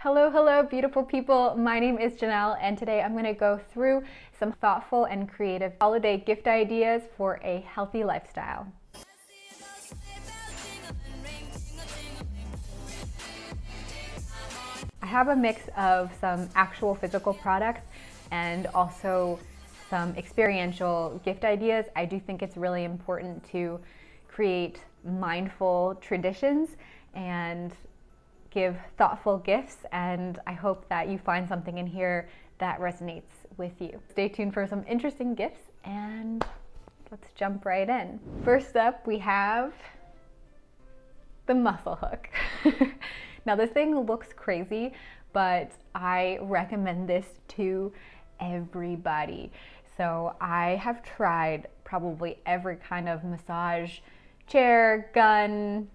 Hello, hello, beautiful people. My name is Janelle, and today I'm going to go through some thoughtful and creative holiday gift ideas for a healthy lifestyle. I have a mix of some actual physical products and also some experiential gift ideas. I do think it's really important to create mindful traditions and give thoughtful gifts, and I hope that you find something in here that resonates with you. Stay tuned for some interesting gifts, and let's jump right in. First up, we have the muscle hook. Now this thing looks crazy, but I recommend this to everybody. So I have tried probably every kind of massage chair, gun,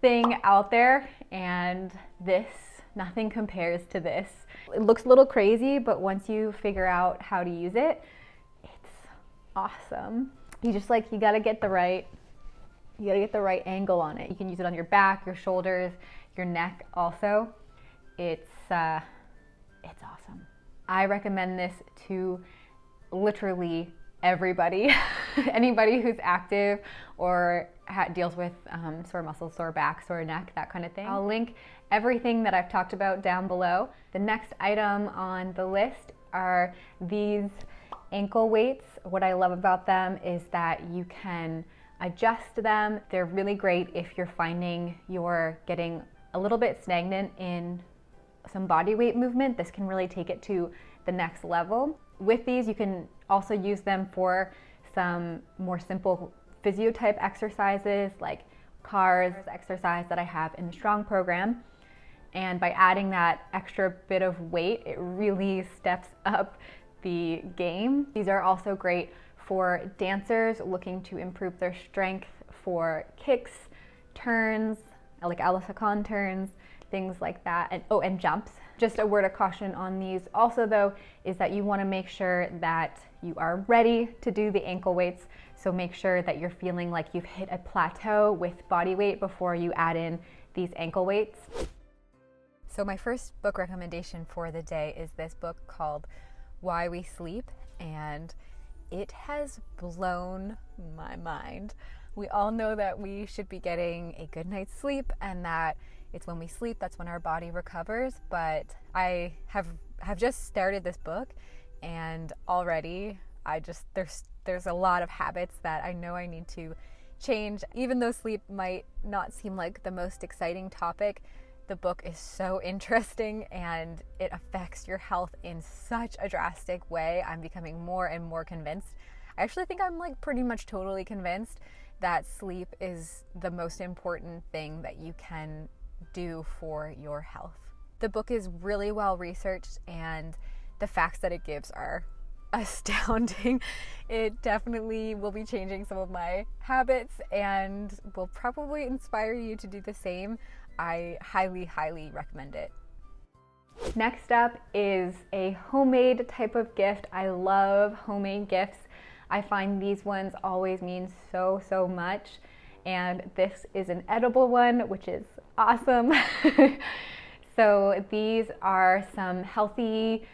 thing out there, and nothing compares to this. It looks a little crazy, but once you figure out how to use it, it's awesome. You gotta get the right angle on it. You can use it on your back, your shoulders, your neck also. It's awesome. I recommend this to literally everybody, anybody who's active or deals with sore muscles, sore back, sore neck, that kind of thing. I'll link everything that I've talked about down below. The next item on the list are these ankle weights. What I love about them is that you can adjust them. They're really great if you're finding you're getting a little bit stagnant in some body weight movement. This can really take it to the next level. With these, you can also use them for some more simple physio type exercises like CARS exercise that I have in the Strong program. And by adding that extra bit of weight, it really steps up the game. These are also great for dancers looking to improve their strength for kicks, turns, like Alice Khan turns, things like that, and jumps. Just a word of caution on these also though, is that you want to make sure that you are ready to do the ankle weights. So make sure that you're feeling like you've hit a plateau with body weight before you add in these ankle weights. So my first book recommendation for the day is this book called Why We Sleep, and it has blown my mind. We all know that we should be getting a good night's sleep, and that it's when we sleep that's when our body recovers, but I have just started this book, and already there's a lot of habits that I know I need to change. Even though sleep might not seem like the most exciting topic, the book is so interesting and it affects your health in such a drastic way. I'm becoming more and more convinced. I actually think I'm pretty much totally convinced that sleep is the most important thing that you can do for your health. The book is really well researched, and the facts that it gives are astounding. It definitely will be changing some of my habits and will probably inspire you to do the same. I highly, highly recommend it. Next up is a homemade type of gift. I love homemade gifts. I find these ones always mean so, so much. And this is an edible one, which is awesome. So these are some healthy-ish.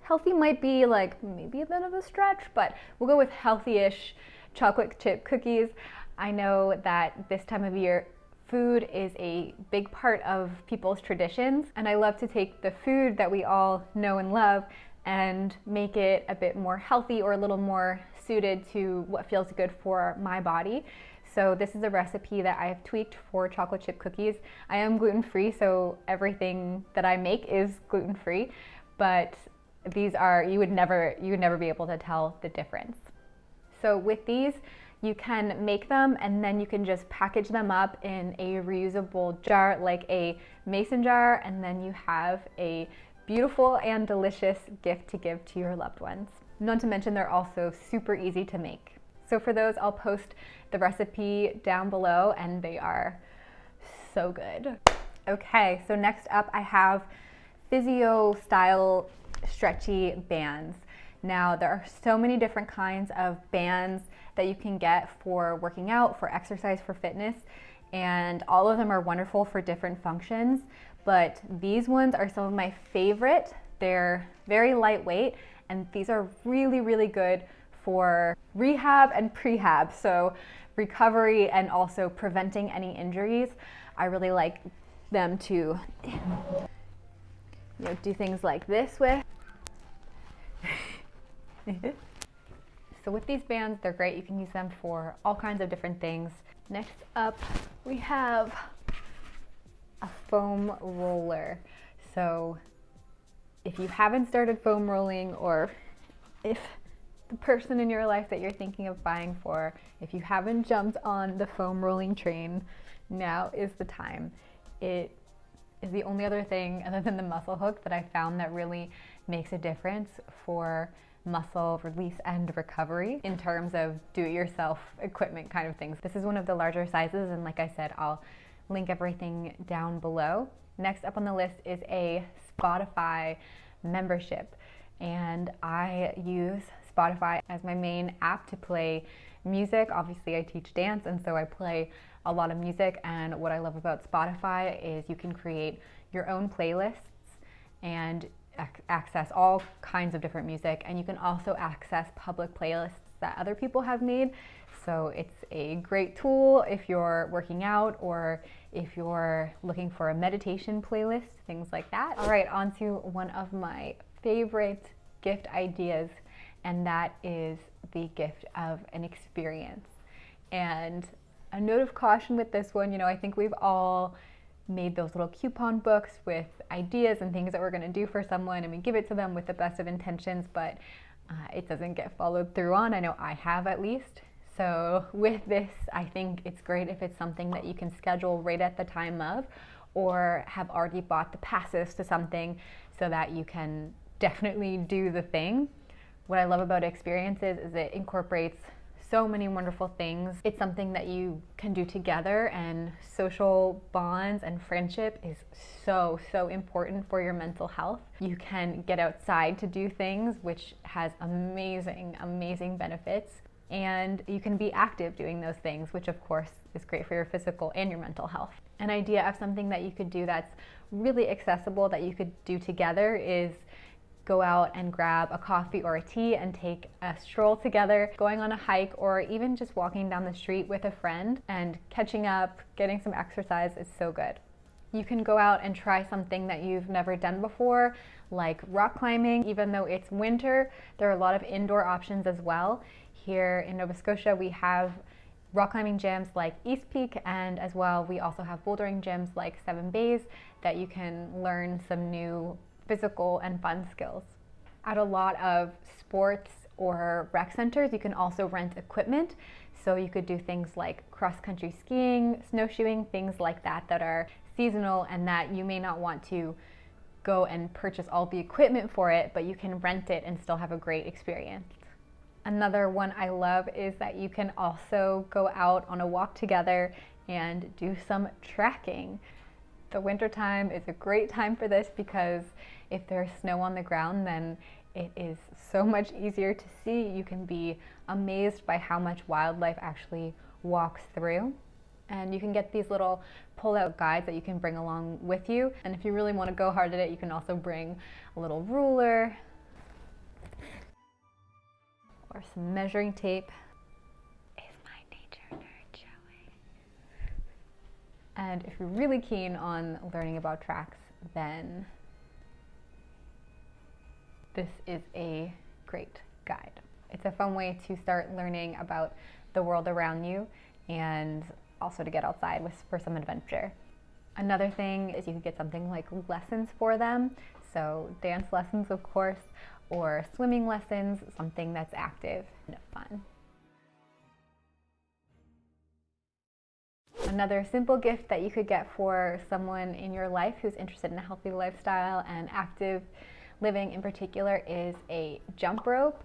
Healthy might be maybe a bit of a stretch, but we'll go with healthy-ish chocolate chip cookies. I know that this time of year, food is a big part of people's traditions, and I love to take the food that we all know and love and make it a bit more healthy or a little more suited to what feels good for my body. So this is a recipe that I have tweaked for chocolate chip cookies. I am gluten-free, so everything that I make is gluten-free, but these are, you would never be able to tell the difference. So with these, you can make them and then you can just package them up in a reusable jar, like a mason jar, and then you have a beautiful and delicious gift to give to your loved ones. Not to mention they're also super easy to make. So for those, I'll post the recipe down below, and they are so good. Okay, so next up I have Physio style stretchy bands. Now there are so many different kinds of bands that you can get for working out, for exercise, for fitness, and all of them are wonderful for different functions, but these ones are some of my favorite. They're very lightweight, and these are really, really good for rehab and prehab, so recovery and also preventing any injuries. I really like them to do things like this with. So with these bands, they're great. You can use them for all kinds of different things. Next up, we have a foam roller. So if you haven't started foam rolling, or if the person in your life that you're thinking of buying for, if you haven't jumped on the foam rolling train, now is the time. It is the only other thing other than the muscle hook that I found that really makes a difference for muscle release and recovery in terms of do-it-yourself equipment kind of things. This is one of the larger sizes, and like I said, I'll link everything down below. Next up on the list is a Spotify membership, and I use Spotify as my main app to play music. Obviously I teach dance, and so I play a lot of music, and what I love about Spotify is you can create your own playlists and access all kinds of different music, and you can also access public playlists that other people have made. So it's a great tool if you're working out or if you're looking for a meditation playlist, things like that. All right, on to one of my favorite gift ideas, and that is the gift of an experience. And a note of caution with this one, I think we've all made those little coupon books with ideas and things that we're going to do for someone, and we give it to them with the best of intentions, but it doesn't get followed through on. I know I have, at least. So with this, I think it's great if it's something that you can schedule right at the time of, or have already bought the passes to something so that you can definitely do the thing. What I love about experiences is it incorporates so many wonderful things. It's something that you can do together, and social bonds and friendship is so important for your mental health. You can get outside to do things, which has amazing benefits, and you can be active doing those things, which of course is great for your physical and your mental health. An idea of something that you could do that's really accessible that you could do together is go out and grab a coffee or a tea and take a stroll together, going on a hike, or even just walking down the street with a friend and catching up, getting some exercise is so good. You can go out and try something that you've never done before, like rock climbing. Even though it's winter, there are a lot of indoor options as well. Here in Nova Scotia, we have rock climbing gyms like East Peak, and as well we also have bouldering gyms like Seven Bays that you can learn some new physical and fun skills. At a lot of sports or rec centers, you can also rent equipment. So you could do things like cross-country skiing, snowshoeing, things like that that are seasonal and that you may not want to go and purchase all the equipment for it, but you can rent it and still have a great experience. Another one I love is that you can also go out on a walk together and do some trekking. The wintertime is a great time for this because if there's snow on the ground, then it is so much easier to see. You can be amazed by how much wildlife actually walks through. And you can get these little pull-out guides that you can bring along with you. And if you really want to go hard at it, you can also bring a little ruler or some measuring tape. Is my nature nerd showing? And if you're really keen on learning about tracks, then this is a great guide. It's a fun way to start learning about the world around you and also to get outside for some adventure. Another thing is you could get something like lessons for them. So dance lessons, of course, or swimming lessons, something that's active and fun. Another simple gift that you could get for someone in your life who's interested in a healthy lifestyle and active living in particular is a jump rope.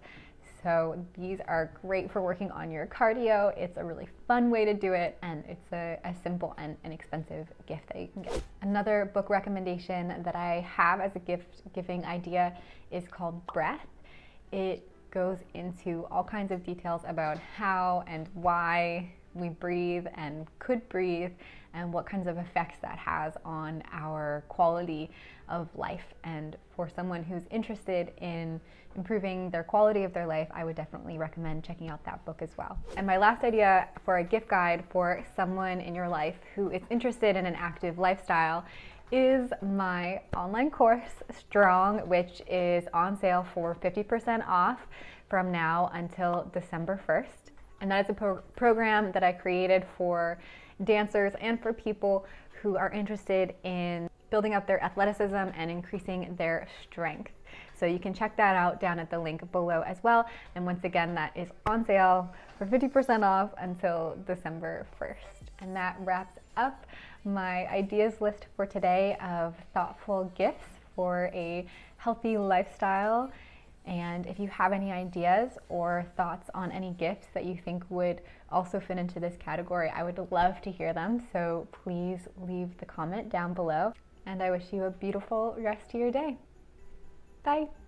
So these are great for working on your cardio. It's a really fun way to do it, and it's a simple and inexpensive gift that you can get. Another book recommendation that I have as a gift giving idea is called Breath. It goes into all kinds of details about how and why we breathe and could breathe, and what kinds of effects that has on our quality of life. And for someone who's interested in improving their quality of their life, I would definitely recommend checking out that book as well. And my last idea for a gift guide for someone in your life who is interested in an active lifestyle is my online course, Strong, which is on sale for 50% off from now until December 1st. And that is a program that I created for dancers and for people who are interested in building up their athleticism and increasing their strength. So you can check that out down at the link below as well. And once again, that is on sale for 50% off until December 1st. And that wraps up my ideas list for today of thoughtful gifts for a healthy lifestyle. And if you have any ideas or thoughts on any gifts that you think would also fit into this category, I would love to hear them. So please leave the comment down below. And I wish you a beautiful rest of your day. Bye.